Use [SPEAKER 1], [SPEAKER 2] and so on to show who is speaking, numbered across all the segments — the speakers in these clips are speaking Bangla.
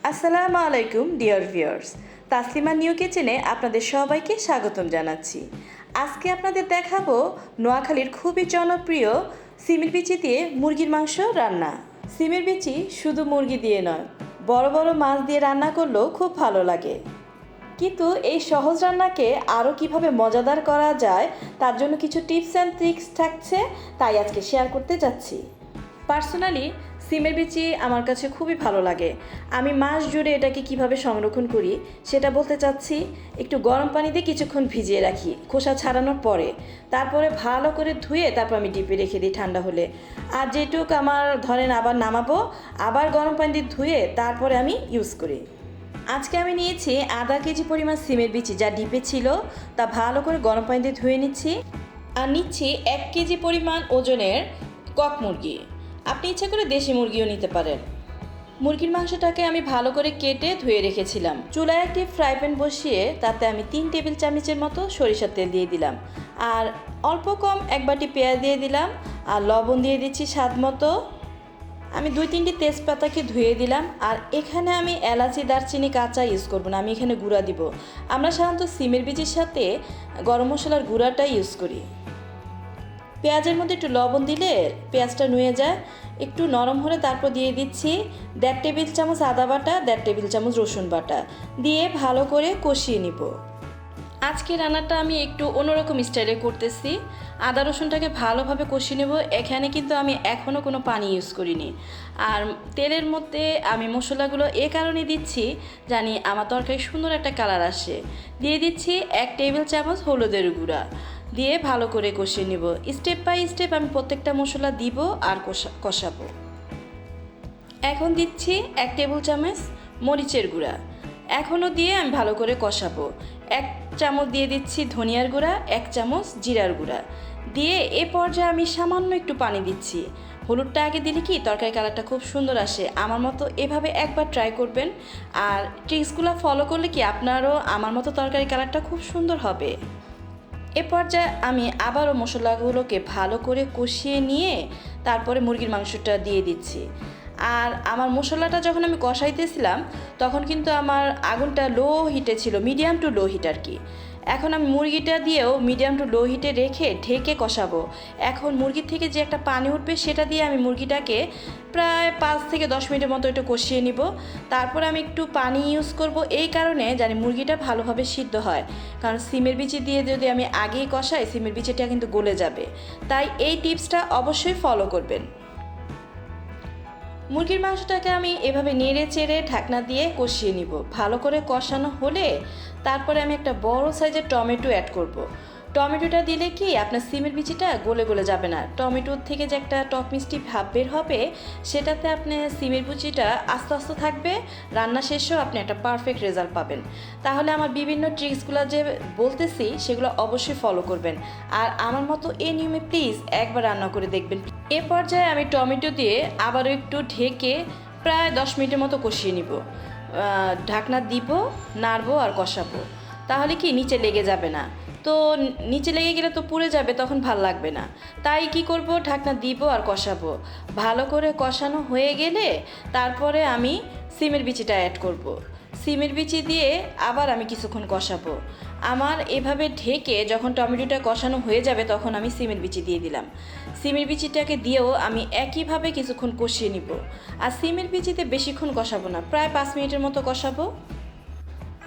[SPEAKER 1] আসসালামু আলাইকুম ডিয়ার ভিউয়ার্স, তাসলিমা নিউ কিচেনে আপনাদের সবাইকে স্বাগতম জানাচ্ছি। আজকে আপনাদের দেখাবো নোয়াখালীর খুবই জনপ্রিয় সিমের বিচি দিয়ে মুরগির মাংস রান্না। সিমের বিচি শুধু মুরগি দিয়ে নয়, বড় বড় মাছ দিয়ে রান্না করলেও খুব ভালো লাগে। কিন্তু এই সহজ রান্নাকে আরও কিভাবে মজাদার করা যায় তার জন্য কিছু টিপস অ্যান্ড ট্রিক্স থাকছে, তাই আজকে শেয়ার করতে যাচ্ছি। পার্সোনালি সিমের বিচি আমার কাছে খুবই ভালো লাগে। আমি মাস জুড়ে এটাকে কিভাবে সংরক্ষণ করি সেটা বলতে চাচ্ছি। একটু গরম পানি দিয়ে কিছুক্ষণ ভিজিয়ে রাখি খোসা ছাড়ানোর পরে, তারপরে ভালো করে ধুয়ে তারপর আমি ডিপে রেখে দিই ঠান্ডা হলে। আর যেটুক আমার ধরেন আবার নামাবো, আবার গরম পানি দিয়ে ধুয়ে তারপরে আমি ইউজ করি। আজকে আমি নিয়েছি আধা কেজি পরিমাণ সিমের বিচি, যা ডিপে ছিল তা ভালো করে গরম পানি দিয়ে ধুয়ে নিচ্ছি। আর নিচ্ছি 1 কেজি পরিমাণ ওজনের কক মুরগি। আপনি ইচ্ছা করে দেশি মুরগিও নিতে পারেন। মুরগির মাংসটাকে আমি ভালো করে কেটে ধুয়ে রেখেছিলাম। চুলায় একটি ফ্রাই প্যান বসিয়ে তাতে আমি 3 টেবিল চামচের মতো সরিষার তেল দিয়ে দিলাম, আর অল্প কম 1 বাটি পেঁয়াজ দিয়ে দিলাম, আর লবণ দিয়ে দিচ্ছি স্বাদ মতো। আমি 2-3টি তেজপাতাকে ধুয়ে দিলাম। আর এখানে আমি এলাচি দারচিনি কাঁচা ইউজ করব না, আমি এখানে গুঁড়া দিব। আমরা সাধারণত সিমের বীজের সাথে গরম মশলার গুঁড়াটা ইউজ করি। পেঁয়াজের মধ্যে একটু লবণ দিলে পেঁয়াজটা নুয়ে যায়। একটু নরম হলে তারপর দিয়ে দিচ্ছি 1.5 টেবিল চামচ আদা বাটা, 1.5 টেবিল চামচ রসুন বাটা দিয়ে ভালো করে কষিয়ে নিব। আজকে রান্নাটা আমি একটু অন্যরকম স্টাইলে করতেছি। আদা রসুনটাকে ভালোভাবে কষিয়ে নেব। এখানে কিন্তু আমি এখনও কোনো পানি ইউজ করিনি। আর তেলের মধ্যে আমি মশলাগুলো এ কারণে দিচ্ছি, জানি আমার তরকারি সুন্দর একটা কালার আসে। দিয়ে দিচ্ছি 1 টেবিল চামচ হলুদের গুঁড়া দিয়ে ভালো করে কষিয়ে নেব। স্টেপ বাই স্টেপ আমি প্রত্যেকটা মশলা দিব আর কষাবো। এখন দিচ্ছি 1 টেবিল চামচ মরিচের গুঁড়া, এখনও দিয়ে আমি ভালো করে কষাবো। 1 চামচ দিয়ে দিচ্ছি ধনিয়ার গুঁড়া, 1 চামচ জিরার গুঁড়া দিয়ে এ পর্যায়ে আমি সামান্য একটু পানি দিচ্ছি। হলুদটা আগে দিলে কি তরকারি কালারটা খুব সুন্দর আসে। আমার মতো এভাবে একবার ট্রাই করবেন, আর ট্রিক্সগুলো ফলো করলে কি আপনারও আমার মতো তরকারি কালারটা খুব সুন্দর হবে। এ পর্যায়ে আমি আবারও মশলাগুলোকে ভালো করে কষিয়ে নিয়ে তারপরে মুরগির মাংসটা দিয়ে দিচ্ছি। আর আমার মশলাটা যখন আমি কষাইতেছিলাম তখন কিন্তু আমার আগুনটা লো হিটে ছিল, মিডিয়াম টু লো হিট আর কি। এখন আমি মুরগিটা দিয়েও মিডিয়াম টু লো হিটে রেখে ঢেকে কষাবো। এখন মুরগির থেকে যে একটা পানি উঠবে সেটা দিয়ে আমি মুরগিটাকে প্রায় 5 থেকে 10 মিনিটের মতো একটু কষিয়ে নিব। তারপর আমি একটু পানি ইউজ করব এই কারণে জানি মুরগিটা ভালোভাবে সিদ্ধ হয়, কারণ সিমের বিচি দিয়ে যদি আমি আগেই কষাই সিমের বিচিটা কিন্তু গলে যাবে। তাই এই টিপসটা অবশ্যই ফলো করবেন। মুরগির মাংসটাকে আমি এভাবে নেড়ে চেড়ে ঢাকনা দিয়ে কষিয়ে নিব। ভালো করে কষানো হলে তারপরে আমি একটা বড় সাইজের টমেটো অ্যাড করব। টমেটোটা দিলে কি আপনার সিমের বিচিটা গলে গলে যাবে না। টমেটোর থেকে যে একটা টক মিষ্টি ভাব বের হবে, সেটাতে আপনি সিমের বিচিটা আস্তে আস্তে থাকবে। রান্না শেষেও আপনি একটা পারফেক্ট রেজাল্ট পাবেন। তাহলে আমার বিভিন্ন ট্রিক্সগুলো যে বলতেছি সেগুলো অবশ্যই ফলো করবেন। আর আমার মতো এই নিয়মে প্লিজ একবার রান্না করে দেখবেন। এ পর্যায়ে আমি টমেটো দিয়ে আবারও একটু ঢেকে প্রায় 10 মিনিটের মতো কষিয়ে নিব। ঢাকনা দিব, নাড়বো আর কষাবো, তাহলে কি নিচে লেগে যাবে না। তো নিচে লেগে গেলে তো পুড়ে যাবে, তখন ভাল লাগবে না। তাই কি করব, ঢাকনা দিব আর কষাবো। ভালো করে কষানো হয়ে গেলে তারপরে আমি সিমের বিচিটা অ্যাড করব। সিমের বিচি দিয়ে আবার আমি কিছুক্ষণ কষাবো। আমার এভাবে ঢেকে যখন টমেটোটা কষানো হয়ে যাবে তখন আমি সিমের বিচি দিয়ে দিলাম। সিমের বিচিটাকে দিয়েও আমি একইভাবে কিছুক্ষণ কষিয়ে নিব। আর সিমের বিচিতে বেশিক্ষণ কষাবো না, প্রায় 5 মিনিটের মতো কষাবো।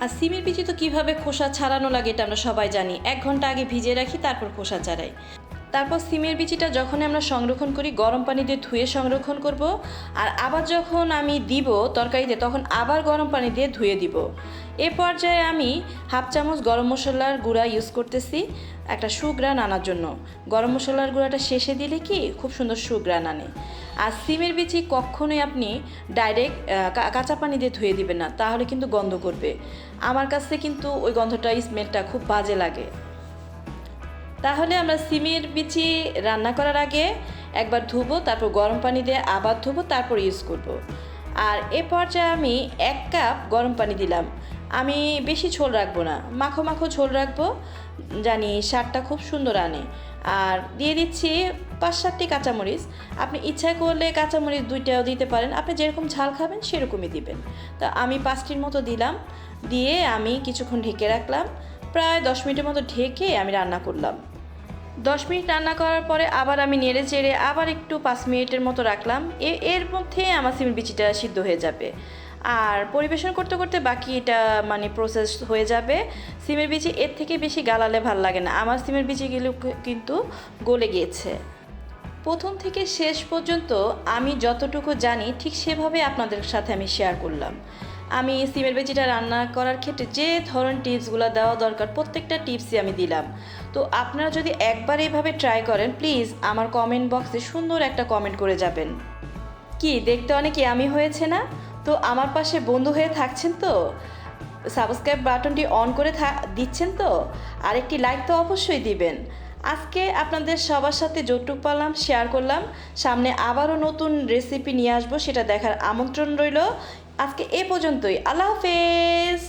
[SPEAKER 1] আর সিমের বিচি তো কীভাবে খোসা ছাড়ানো লাগে এটা আমরা সবাই জানি। 1 ঘন্টা আগে ভিজিয়ে রাখি, তারপর খোসা ছাড়াই। তারপর সিমের বিচিটা যখন আমরা সংরক্ষণ করি গরম পানি দিয়ে ধুয়ে সংরক্ষণ করব। আর আবার যখন আমি দিব তরকারিতে তখন আবার গরম পানি দিয়ে ধুয়ে দিব। এ পর্যায়ে আমি 1/2 চামচ গরম মশলার গুঁড়া ইউজ করতেছি একটা সুঘ্রাণ আনার জন্য। গরম মশলার গুঁড়াটা শেষে দিলে কি খুব সুন্দর সুঘ্রাণ আনে। আর সিমের বিচি কখনোই আপনি ডাইরেক্ট কাঁচা পানি দিয়ে ধুয়ে দিবেন না, তাহলে কিন্তু গন্ধ করবে। আমার কাছে কিন্তু ওই গন্ধটা, স্মেলটা খুব বাজে লাগে। তাহলে আমরা সিমের বিচি রান্না করার আগে একবার ধুবো, তারপর গরম পানি দিয়ে আবার ধুবো, তারপর ইউজ করব। আর এ পর্যায়ে আমি 1 কাপ গরম পানি দিলাম। আমি বেশি ঝোল রাখবো না, মাখো মাখো ঝোল রাখবো, জানি স্বাদটা খুব সুন্দর আনে। আর দিয়ে দিচ্ছি 5-7টি কাঁচামরিচ। আপনি ইচ্ছা করলে কাঁচামরিচ 2টাও দিতে পারেন, আপনি যেরকম ঝাল খাবেন সেরকমই দিবেন। তো আমি 5টির মতো দিলাম, দিয়ে আমি কিছুক্ষণ ঢেকে রাখলাম। প্রায় 10 মিনিটের মতো ঢেকে আমি রান্না করলাম। 10 মিনিট রান্না করার পরে আবার আমি নেড়ে চেড়ে আবার একটু 5 মিনিটের মতো রাখলাম। এর মধ্যে আমার সিমের বিচিটা সিদ্ধ হয়ে যাবে। আর পরিবেশন করতে করতে বাকি এটা মানে প্রসেস হয়ে যাবে। সিমের বিচি এর থেকে বেশি গালালে ভাল লাগে না। আমার সিমের বিচিগুলো কিন্তু গলে গিয়েছে। প্রথম থেকে শেষ পর্যন্ত আমি যতটুকু জানি ঠিক সেভাবে আপনাদের সাথে আমি শেয়ার করলাম। আমি সিমের বিচিটা রান্না করার ক্ষেত্রে যে ধরনের টিপসগুলো দেওয়া দরকার প্রত্যেকটা টিপসই আমি দিলাম। তো আপনারা যদি একবার এইভাবে ট্রাই করেন, প্লিজ আমার কমেন্ট বক্সে সুন্দর একটা কমেন্ট করে যাবেন। কি দেখতে অনেক ইয়ামি হয়েছে না? তো আমার পাশে বন্ধু হয়ে থাকছেন তো? সাবস্ক্রাইব বাটনটি অন করে দিচ্ছেন তো? আর একটি লাইক তো অবশ্যই দিবেন। আজকে আপনাদের সবার সাথে যতটুকু পারলাম শেয়ার করলাম। সামনে আবারও নতুন রেসিপি নিয়ে আসবো, সেটা দেখার আমন্ত্রণ রইল। আজকে এ পর্যন্তই। আল্লাহ হাফেজ।